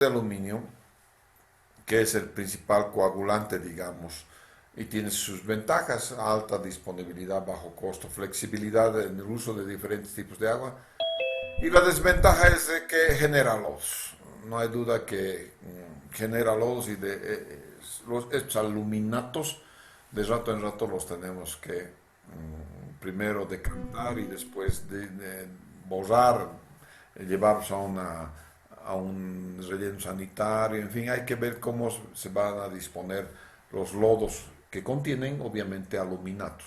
de aluminio, que es el principal coagulante, digamos, y tiene sus ventajas: alta disponibilidad, bajo costo, flexibilidad en el uso de diferentes tipos de agua. Y la desventaja es de que genera lodos. No hay duda que genera lodos y estos aluminatos de rato en rato los tenemos que primero decantar y después de borrar, llevarlos a un relleno sanitario. En fin, hay que ver cómo se van a disponer los lodos que contienen obviamente aluminatos.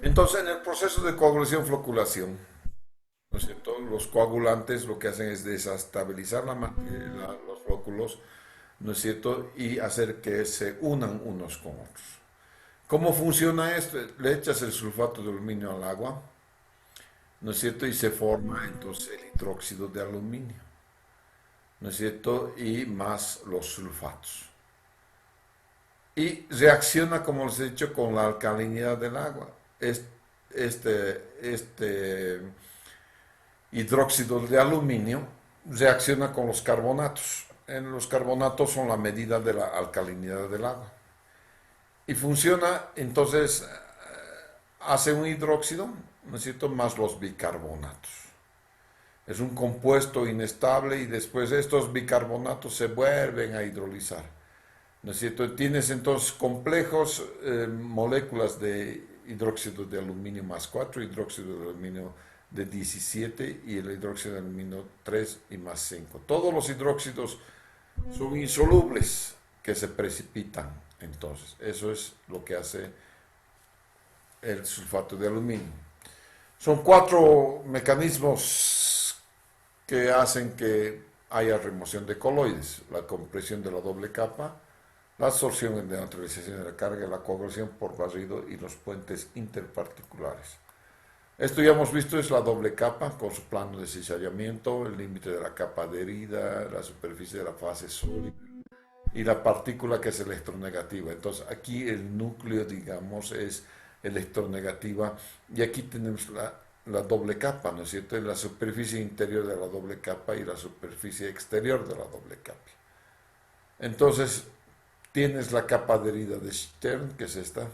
Entonces, en el proceso de coagulación-floculación, ¿no es cierto? Los coagulantes lo que hacen es desestabilizar los flóculos, ¿no es cierto? Y hacer que se unan unos con otros. ¿Cómo funciona esto? Le echas el sulfato de aluminio al agua, ¿no es cierto? Y se forma entonces el hidróxido de aluminio, ¿no es cierto? Y más los sulfatos. Y reacciona, como les he dicho, con la alcalinidad del agua. Este hidróxido de aluminio reacciona con los carbonatos. Los carbonatos son la medida de la alcalinidad del agua. Y funciona, entonces, hace un hidróxido, ¿no es cierto?, más los bicarbonatos. Es un compuesto inestable y después estos bicarbonatos se vuelven a hidrolizar, ¿no es cierto? Tienes entonces complejos, moléculas de hidróxido de aluminio más 4, hidróxido de aluminio de 17 y el hidróxido de aluminio 3 y más 5. Todos los hidróxidos son insolubles que se precipitan. Entonces, eso es lo que hace el sulfato de aluminio. Son cuatro mecanismos que hacen que haya remoción de coloides: la compresión de la doble capa, la absorción y neutralización de la carga, la coagulación por barrido y los puentes interparticulares. Esto ya hemos visto, es la doble capa con su plano de cizallamiento, el límite de la capa adherida, la superficie de la fase sólida y la partícula que es electronegativa. Entonces aquí el núcleo, digamos, es electronegativa, y aquí tenemos la doble capa, ¿no es cierto? La superficie interior de la doble capa y la superficie exterior de la doble capa. Entonces tienes la capa adherida de Stern, que es esta.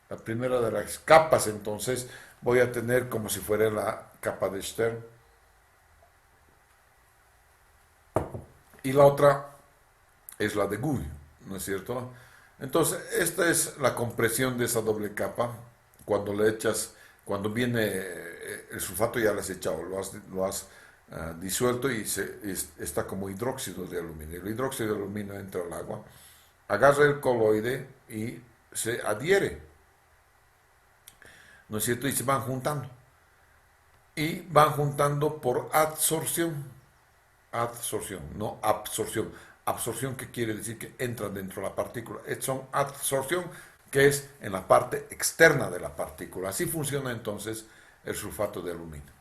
La primera de las capas, entonces, voy a tener como si fuera la capa de Stern. Y la otra es la de Guy, ¿no es cierto? Entonces, esta es la compresión de esa doble capa. Cuando le echas, cuando viene el sulfato, ya lo has echado, lo has disuelto y está como hidróxido de aluminio. El hidróxido de aluminio entra al agua, agarra el coloide y se adhiere, ¿no es cierto? Y se van juntando. Y van juntando por adsorción. Adsorción, no absorción. Absorción, que quiere decir que entra dentro de la partícula. Son adsorción, que es en la parte externa de la partícula. Así funciona entonces el sulfato de aluminio.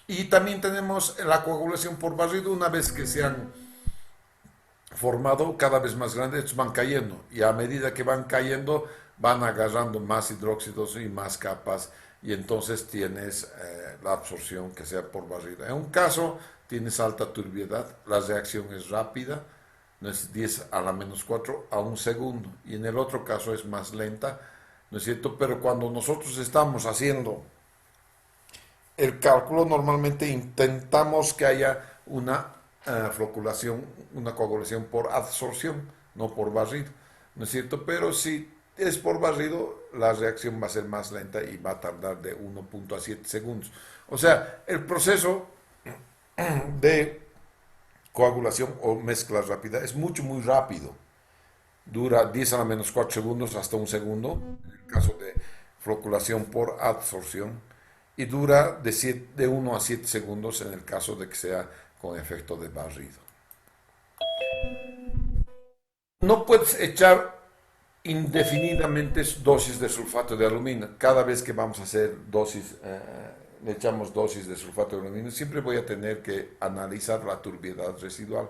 Y también tenemos la coagulación por barrido. Una vez que se han formado cada vez más grandes, estos van cayendo, y a medida que van cayendo van agarrando más hidróxidos y más capas, y entonces tienes la absorción que sea por barrido. En un caso tienes alta turbiedad, la reacción es rápida, no es 10 a la menos 4 a un segundo, y en el otro caso es más lenta, ¿no es cierto? Pero cuando nosotros estamos haciendo el cálculo, normalmente intentamos que haya una floculación, una coagulación por absorción, no por barrido, ¿no es cierto? Pero si es por barrido, la reacción va a ser más lenta y va a tardar de 1.7 segundos. O sea, el proceso de coagulación o mezcla rápida es muy rápido. Dura 10 a la menos 4 segundos hasta un segundo, en el caso de floculación por absorción, y dura de 1 a 7 segundos en el caso de que sea con efecto de barrido. No puedes echar indefinidamente dosis de sulfato de aluminio. Cada vez que vamos a hacer dosis, le echamos dosis de sulfato de aluminio, siempre voy a tener que analizar la turbiedad residual.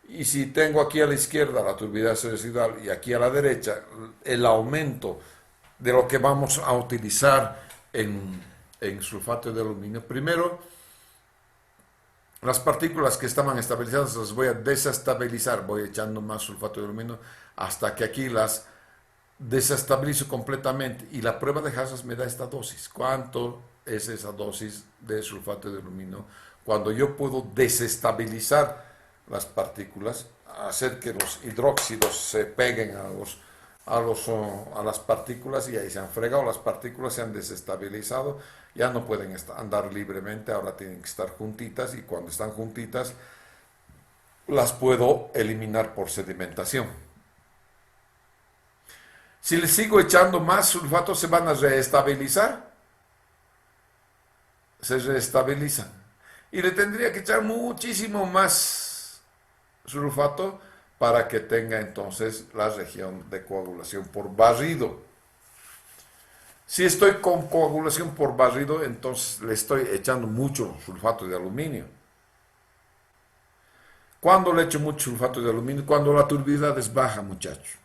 Y si tengo aquí a la izquierda la turbiedad residual y aquí a la derecha el aumento de lo que vamos a utilizar en sulfato de aluminio, primero Las partículas que estaban estabilizadas las voy a desestabilizar, voy echando más sulfato de aluminio hasta que aquí las desestabilizo completamente y la prueba de Hassas me da esta dosis. ¿Cuánto es esa dosis de sulfato de aluminio? Cuando yo puedo desestabilizar las partículas, hacer que los hidróxidos se peguen a las partículas y ahí se han fregado, las partículas se han desestabilizado, ya no pueden andar libremente, ahora tienen que estar juntitas y cuando están juntitas las puedo eliminar por sedimentación. Si les sigo echando más sulfato se van a reestabilizar, se reestabilizan y le tendría que echar muchísimo más sulfato para que tenga entonces la región de coagulación por barrido. Si estoy con coagulación por barrido, entonces le estoy echando mucho sulfato de aluminio. ¿Cuándo le echo mucho sulfato de aluminio? Cuando la turbidez es baja, muchachos.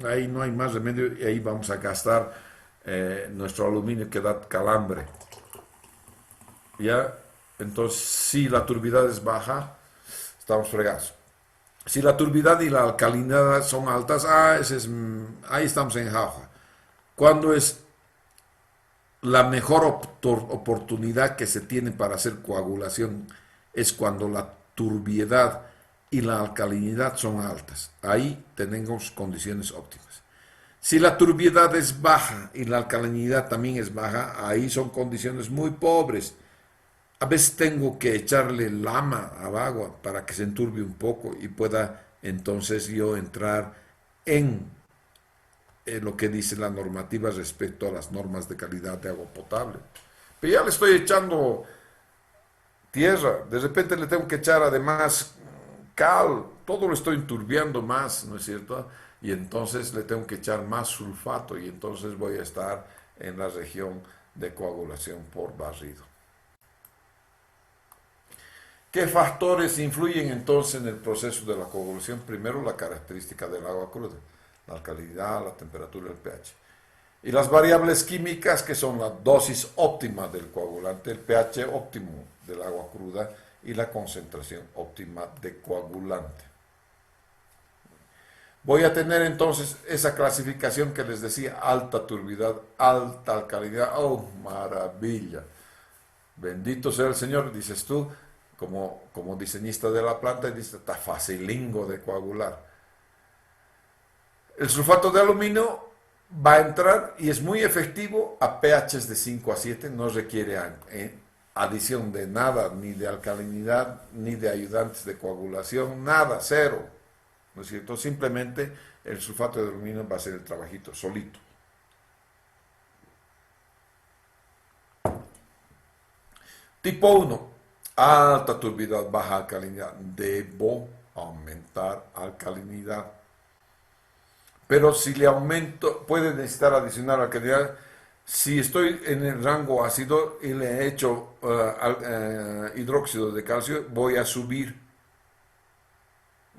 Ahí no hay más remedio y ahí vamos a gastar nuestro aluminio que da calambre. ¿Ya? Entonces, si la turbidez es baja, estamos fregados. Si la turbidez y la alcalinidad son altas, ahí estamos en jauja. ¿Cuándo es la mejor oportunidad que se tiene para hacer coagulación? Es cuando la turbiedad y la alcalinidad son altas. Ahí tenemos condiciones óptimas. Si la turbiedad es baja y la alcalinidad también es baja, ahí son condiciones muy pobres. A veces tengo que echarle lama al agua para que se enturbie un poco y pueda entonces yo entrar en lo que dice la normativa respecto a las normas de calidad de agua potable. Pero ya le estoy echando tierra, de repente le tengo que echar además cal, todo lo estoy enturbiando más, ¿no es cierto? Y entonces le tengo que echar más sulfato y entonces voy a estar en la región de coagulación por barrido. ¿Qué factores influyen entonces en el proceso de la coagulación? Primero, la característica del agua cruda, la alcalinidad, la temperatura, el pH. Y las variables químicas que son la dosis óptima del coagulante, el pH óptimo del agua cruda y la concentración óptima de coagulante. Voy a tener entonces esa clasificación que les decía, alta turbidez, alta alcalinidad. ¡Oh, maravilla! Bendito sea el Señor, dices tú, como diseñista de la planta, y dices, está facilingo de coagular. El sulfato de aluminio va a entrar y es muy efectivo a pHs de 5 a 7, no requiere adición de nada, ni de alcalinidad, ni de ayudantes de coagulación, nada, cero, ¿no es cierto? Simplemente el sulfato de aluminio va a hacer el trabajito solito. Tipo 1, alta turbidez, baja alcalinidad. Debo aumentar alcalinidad. Pero si le aumento, puede necesitar adicionar alcalinidad. Si estoy en el rango ácido y le he hecho hidróxido de calcio, voy a subir.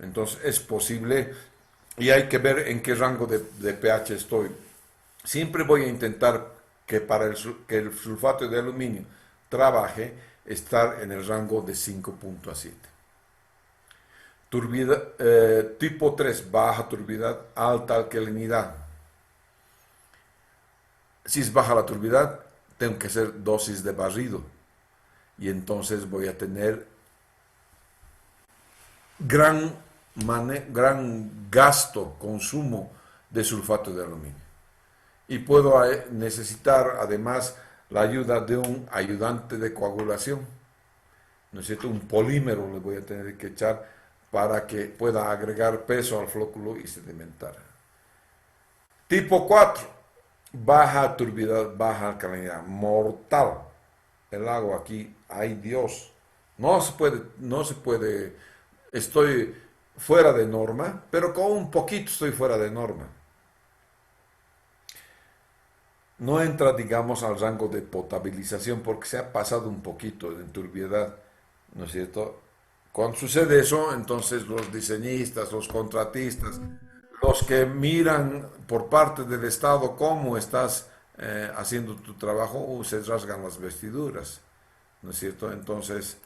Entonces es posible y hay que ver en qué rango de pH estoy. Siempre voy a intentar que para que el sulfato de aluminio trabaje, estar en el rango de 5.7. Tipo 3, baja turbidez, alta alcalinidad. Si es baja la turbidez, tengo que hacer dosis de barrido. Y entonces voy a tener gran gasto, consumo de sulfato de aluminio. Y puedo necesitar además la ayuda de un ayudante de coagulación. ¿No es cierto? Un polímero le voy a tener que echar para que pueda agregar peso al flóculo y sedimentar. Tipo 4, baja turbidez, baja alcalinidad, mortal. El agua aquí, ay Dios, no se puede, estoy fuera de norma, pero con un poquito estoy fuera de norma. No entra, digamos, al rango de potabilización porque se ha pasado un poquito de turbiedad, ¿no es cierto? Cuando sucede eso, entonces los diseñistas, los contratistas, los que miran por parte del Estado cómo estás haciendo tu trabajo, se rasgan las vestiduras, ¿no es cierto? Entonces,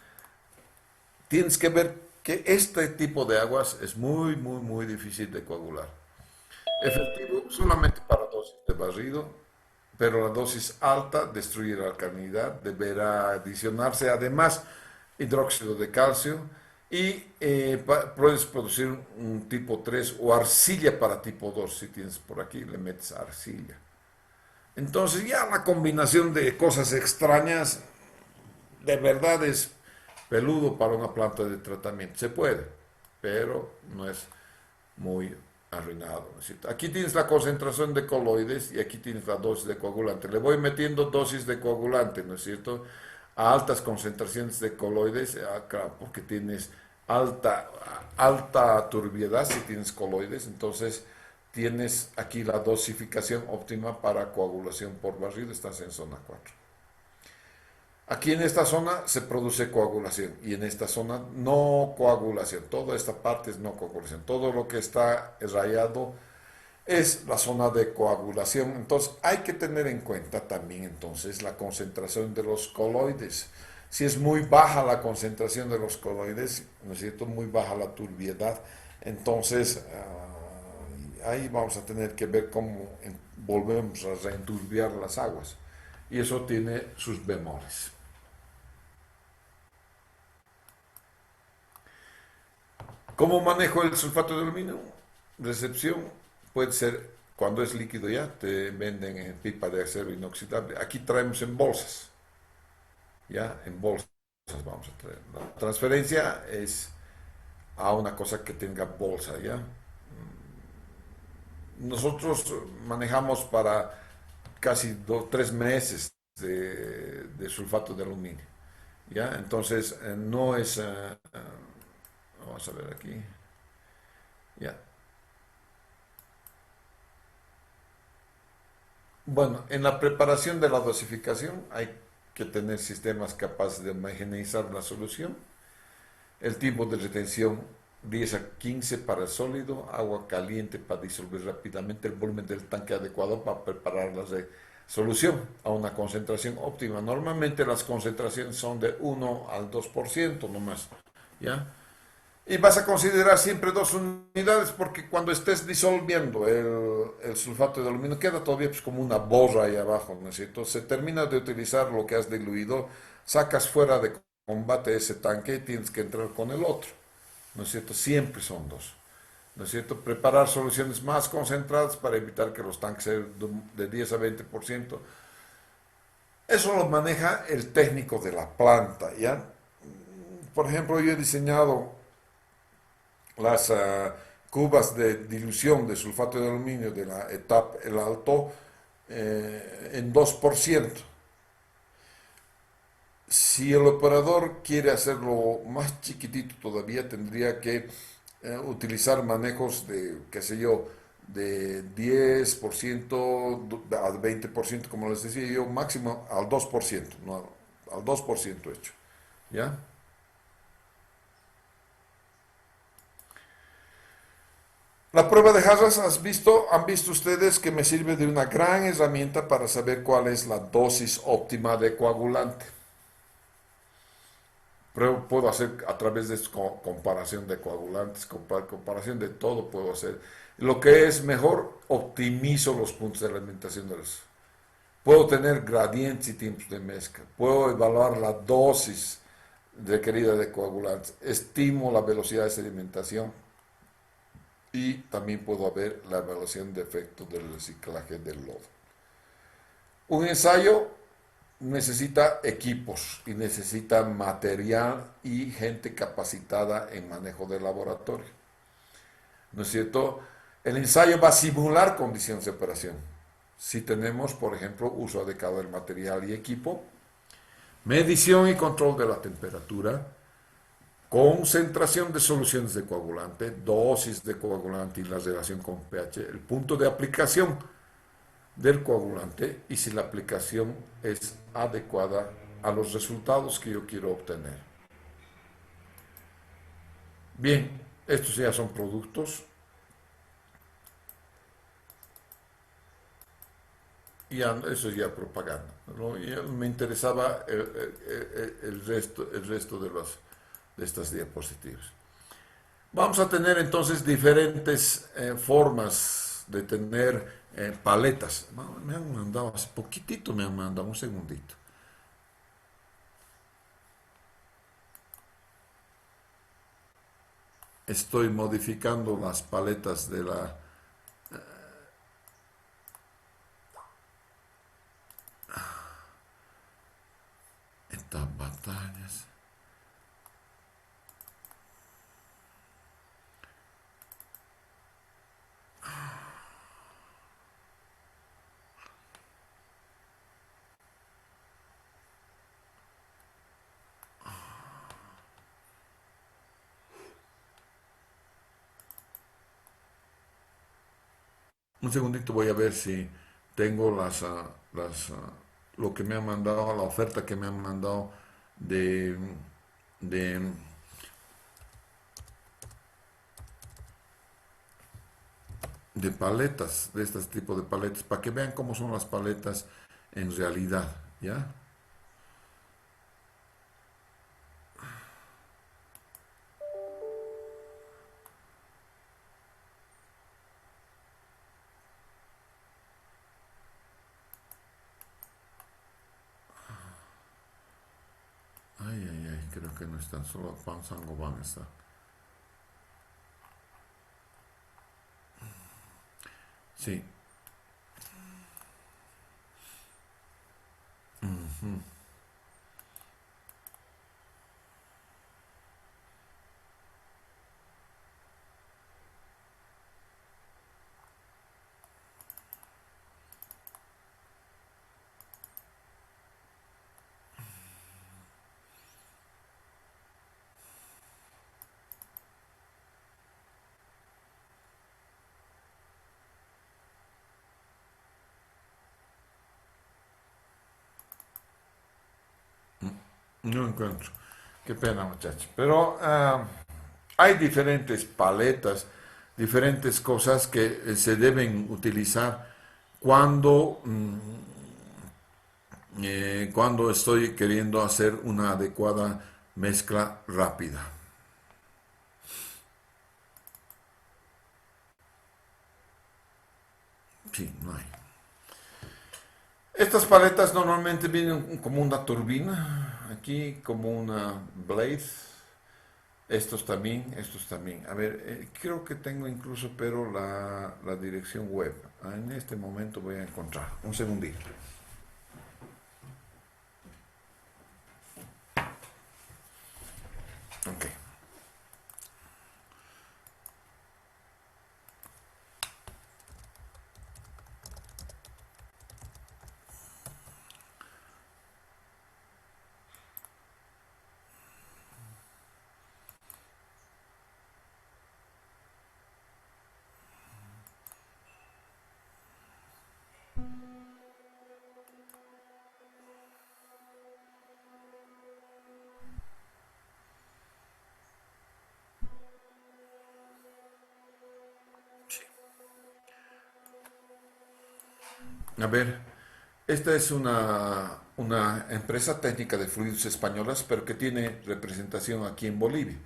tienes que ver que este tipo de aguas es muy, muy, muy difícil de coagular. Efectivo solamente para dosis de barrido, pero la dosis alta destruye la alcalinidad, deberá adicionarse además hidróxido de calcio y puedes producir un tipo 3 o arcilla para tipo 2 si tienes por aquí, le metes arcilla. Entonces ya la combinación de cosas extrañas de verdad es peludo para una planta de tratamiento. Se puede, pero no es muy arruinado. ¿No es cierto? Aquí tienes la concentración de coloides y aquí tienes la dosis de coagulante. Le voy metiendo dosis de coagulante, ¿no es cierto? A altas concentraciones de coloides, acá, porque tienes alta turbiedad si tienes coloides, entonces tienes aquí la dosificación óptima para coagulación por barrido, estás en zona 4. Aquí en esta zona se produce coagulación y en esta zona no coagulación. Toda esta parte es no coagulación. Todo lo que está rayado es la zona de coagulación. Entonces hay que tener en cuenta también entonces la concentración de los coloides. Si es muy baja la concentración de los coloides, ¿no es cierto? Muy baja la turbiedad, entonces ahí vamos a tener que ver cómo volvemos a reenturbiar las aguas. Y eso tiene sus bemoles. ¿Cómo manejo el sulfato de aluminio? Recepción puede ser cuando es líquido ya, te venden en pipa de acero inoxidable. Aquí traemos en bolsas, ya en bolsas vamos a traer. La transferencia es a una cosa que tenga bolsa, ya. Nosotros manejamos para casi 3 meses de sulfato de aluminio, ya. Entonces no es, vamos a ver aquí, ya. Bueno, en la preparación de la dosificación hay que tener sistemas capaces de homogeneizar la solución. El tiempo de retención 10 a 15 para el sólido, agua caliente para disolver rápidamente, el volumen del tanque adecuado para preparar la solución a una concentración óptima. Normalmente las concentraciones son de 1 al 2% nomás, ¿ya? Y vas a considerar siempre 2 unidades porque cuando estés disolviendo el sulfato de aluminio queda todavía pues, como una borra ahí abajo, ¿no es cierto? Se termina de utilizar lo que has diluido, sacas fuera de combate ese tanque y tienes que entrar con el otro, ¿no es cierto? Siempre son dos, ¿no es cierto? Preparar soluciones más concentradas para evitar que los tanques sean de 10 a 20%. Eso lo maneja el técnico de la planta, ¿ya? Por ejemplo, yo he diseñado las cubas de dilución de sulfato de aluminio de la etapa El Alto en 2%. Si el operador quiere hacerlo más chiquitito todavía, tendría que utilizar manejos de, qué sé yo, de 10% a 20%, como les decía yo, máximo al 2%, no, al 2% hecho. ¿Ya? La prueba de Harras, han visto ustedes que me sirve de una gran herramienta para saber cuál es la dosis óptima de coagulante. Pero puedo hacer a través de comparación de coagulantes, comparación de todo puedo hacer. Lo que es mejor, optimizo los puntos de alimentación de los. Puedo tener gradientes y tiempos de mezcla. Puedo evaluar la dosis requerida de coagulantes. Estimo la velocidad de sedimentación y también puedo ver la evaluación de efecto del reciclaje del lodo. Un ensayo necesita equipos y necesita material y gente capacitada en manejo de laboratorio. ¿No es cierto? El ensayo va a simular condiciones de operación. Si tenemos, por ejemplo, uso adecuado del material y equipo, medición y control de la temperatura, concentración de soluciones de coagulante, dosis de coagulante y la relación con pH, el punto de aplicación del coagulante y si la aplicación es adecuada a los resultados que yo quiero obtener. Bien, estos ya son productos y eso es ya propaganda, ¿no? Y me interesaba el resto de estas diapositivas. Vamos a tener entonces diferentes formas de tener paletas. Me han mandado hace poquitito, me han mandado un segundito. Estoy modificando las paletas de la... estas batallas. Un segundito, voy a ver si tengo lo que me han mandado, la oferta que me han mandado de, de, de paletas, de este tipo de paletas, para que vean cómo son las paletas en realidad, ¿ya? Ay, ay, ay, creo que no están, solo Panzango van a estar. Sí. Ujú. No encuentro. Qué pena, muchachos. Pero hay diferentes paletas, diferentes cosas que se deben utilizar cuando, cuando estoy queriendo hacer una adecuada mezcla rápida. Sí, no hay. Estas paletas normalmente vienen como una turbina, aquí como una blade. Estos también, estos también. A ver, creo que tengo incluso, pero la dirección web. En este momento voy a encontrar. Un segundito. Ok. A ver, esta es una empresa técnica de fluidos españolas, pero que tiene representación aquí en Bolivia.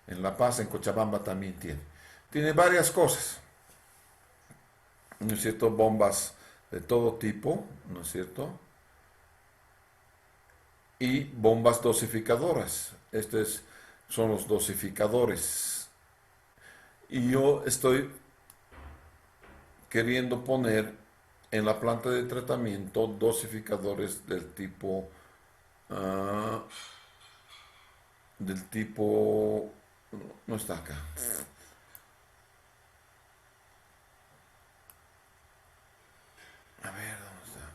En La Paz, en Cochabamba también tiene. Tiene varias cosas, ¿no es cierto? Bombas de todo tipo, ¿no es cierto? Y bombas dosificadoras. Son los dosificadores. Y yo estoy queriendo poner en la planta de tratamiento dosificadores ah, del tipo, no está acá. A ver, ¿dónde está?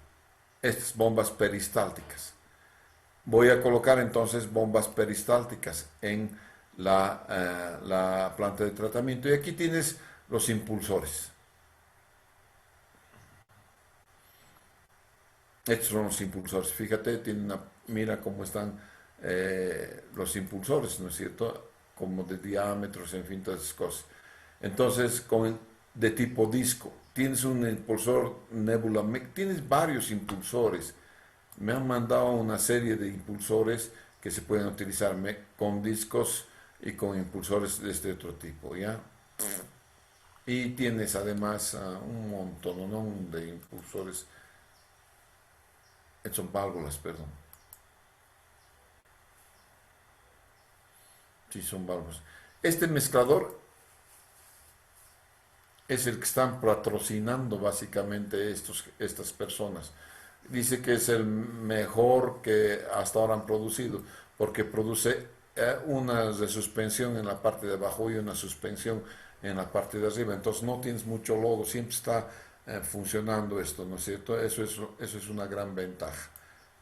Estas bombas peristálticas. Voy a colocar entonces bombas peristálticas en la planta de tratamiento. Y aquí tienes los impulsores. Estos son los impulsores. Fíjate, mira cómo están los impulsores, ¿no es cierto? Como de diámetros, en fin, todas esas cosas. Entonces, de tipo disco, tienes un impulsor Nebula, tienes varios impulsores. Me han mandado una serie de impulsores que se pueden utilizar con discos y con impulsores de este otro tipo, ¿ya? Y tienes además un montón, ¿no? De impulsores, son válvulas, perdón, sí, son válvulas. Este mezclador es el que están patrocinando básicamente estas personas. Dice que es el mejor que hasta ahora han producido, porque produce una de suspensión en la parte de abajo y una suspensión en la parte de arriba. Entonces no tienes mucho lodo, siempre está funcionando esto, ¿no es cierto? Eso es una gran ventaja,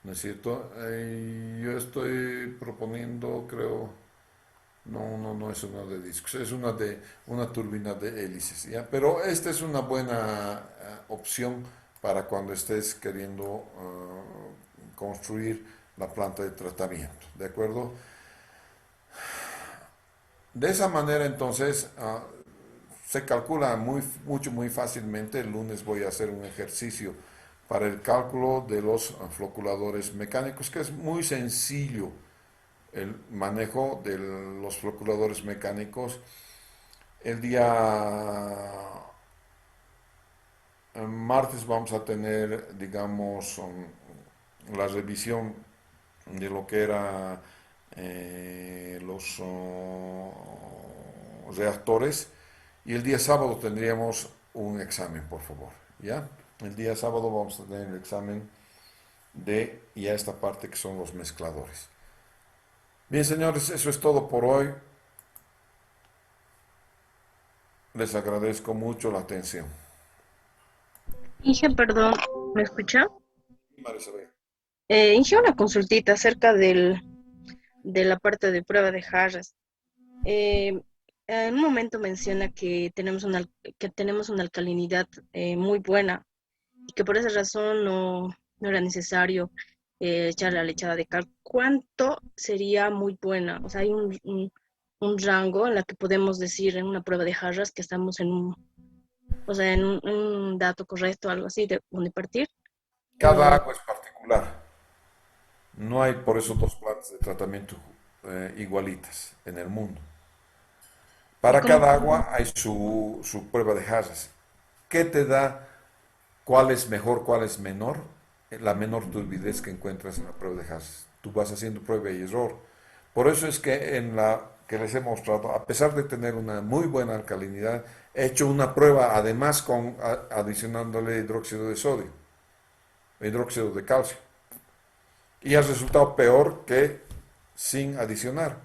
¿no es cierto? Yo estoy proponiendo, creo, no es una de discos, es una turbina de hélices, ¿ya? Pero esta es una buena opción para cuando estés queriendo construir la planta de tratamiento, ¿de acuerdo? De esa manera entonces se calcula muy fácilmente. El lunes voy a hacer un ejercicio para el cálculo de los floculadores mecánicos, que es muy sencillo el manejo de los floculadores mecánicos. El día martes vamos a tener, digamos, la revisión de lo que era los reactores, y el día sábado tendríamos un examen, por favor, ¿ya? El día sábado vamos a tener el examen de ya esta parte que son los mezcladores. Bien, señores, eso es todo por hoy. Les agradezco mucho la atención. Inge, perdón, ¿me escucha? Marisabel. Inge, una consultita acerca de la parte de prueba de jarras. Eh, en un momento menciona que tenemos una alcalinidad muy buena y que por esa razón no era necesario echar la lechada de cal. ¿Cuánto sería muy buena? O sea, hay un rango en la que podemos decir en una prueba de jarras que estamos o sea, en un dato correcto, algo así, de donde partir. Cada O, agua es particular. No hay por eso dos plantas de tratamiento igualitas en el mundo. y Para como, cada agua hay su prueba de Haas. ¿Qué te da cuál es mejor, cuál es menor? La menor turbidez que encuentras en la prueba de Haas. Tú vas haciendo prueba y error. Por eso es que en la que les he mostrado, a pesar de tener una muy buena alcalinidad, he hecho una prueba además adicionándole hidróxido de sodio, hidróxido de calcio. Y ha resultado peor que sin adicionar.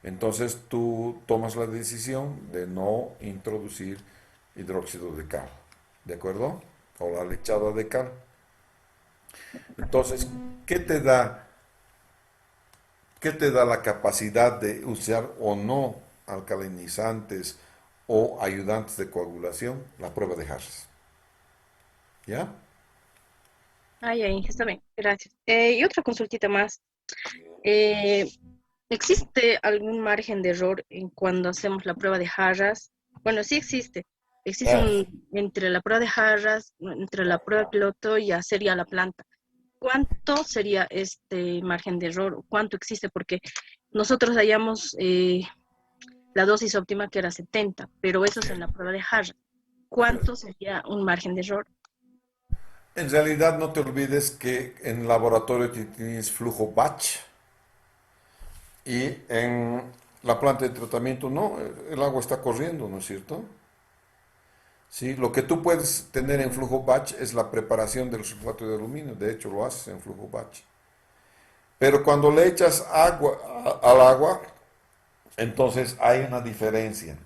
Entonces tú tomas la decisión de no introducir hidróxido de cal, ¿de acuerdo? O la lechada de cal. Entonces, ¿qué te da, qué te da la capacidad de usar o no alcalinizantes o ayudantes de coagulación? La prueba de Harris. ¿Ya? ay, ay, está bien, gracias. Y otra consultita más. Eh, ¿Existe algún margen de error en cuando hacemos la prueba de jarras? Bueno, sí existe. Existe Ah, entre la prueba de jarras, entre la prueba piloto y hacer ya la planta. ¿Cuánto sería este margen de error? ¿Cuánto existe? Porque nosotros hallamos la dosis óptima que era 70, pero eso es en la prueba de jarras. ¿Cuánto sería un margen de error? en realidad no te olvides que en laboratorio tienes flujo batch. Y en la planta de tratamiento no, el agua está corriendo, ¿no es cierto? Sí, lo que tú puedes tener en flujo batch es la preparación del sulfato de aluminio, de hecho lo haces en flujo batch. Pero cuando le echas agua al agua, entonces hay una diferencia.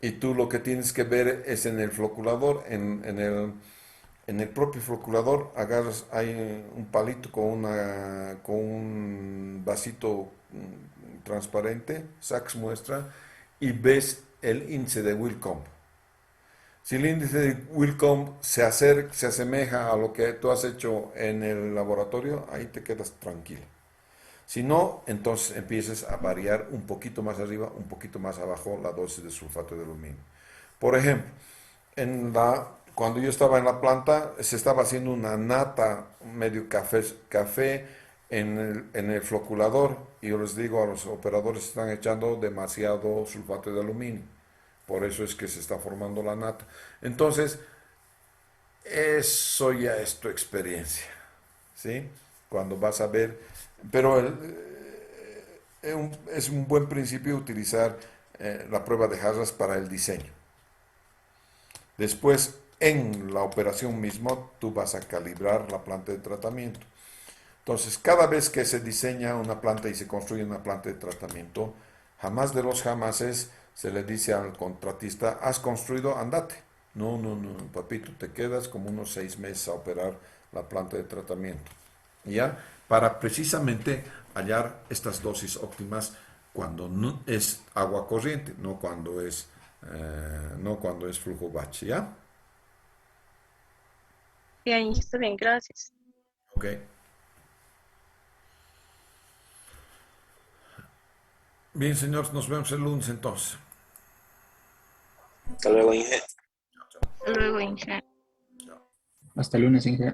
Y tú lo que tienes que ver es en el floculador, en el propio floculador, agarras, hay un palito con un vasito transparente, sacas muestra y ves el índice de Willcomb. Si el índice de Willcomb se asemeja a lo que tú has hecho en el laboratorio, ahí te quedas tranquilo. Si no, entonces empiezas a variar un poquito más arriba, un poquito más abajo la dosis de sulfato de aluminio. Por ejemplo, cuando yo estaba en la planta, se estaba haciendo una nata medio café en el floculador, y yo les digo a los operadores, están echando demasiado sulfato de aluminio. Por eso es que se está formando la nata. Entonces, eso ya es tu experiencia, ¿sí? Cuando vas a ver, pero es un buen principio utilizar la prueba de Harras para el diseño. Después, en la operación mismo, tú vas a calibrar la planta de tratamiento. Entonces, cada vez que se diseña una planta y se construye una planta de tratamiento, jamás de los jamases se le dice al contratista, has construido, andate. No, no, no, papito, te quedas como unos 6 meses a operar la planta de tratamiento. ¿Ya? Para precisamente hallar estas dosis óptimas cuando no es agua corriente, no cuando es flujo batch, ¿ya? Bien, está bien, gracias. Ok. Bien, señores, nos vemos el lunes entonces. Hasta luego, Inge. Luego, Inge. Hasta el lunes, Inge.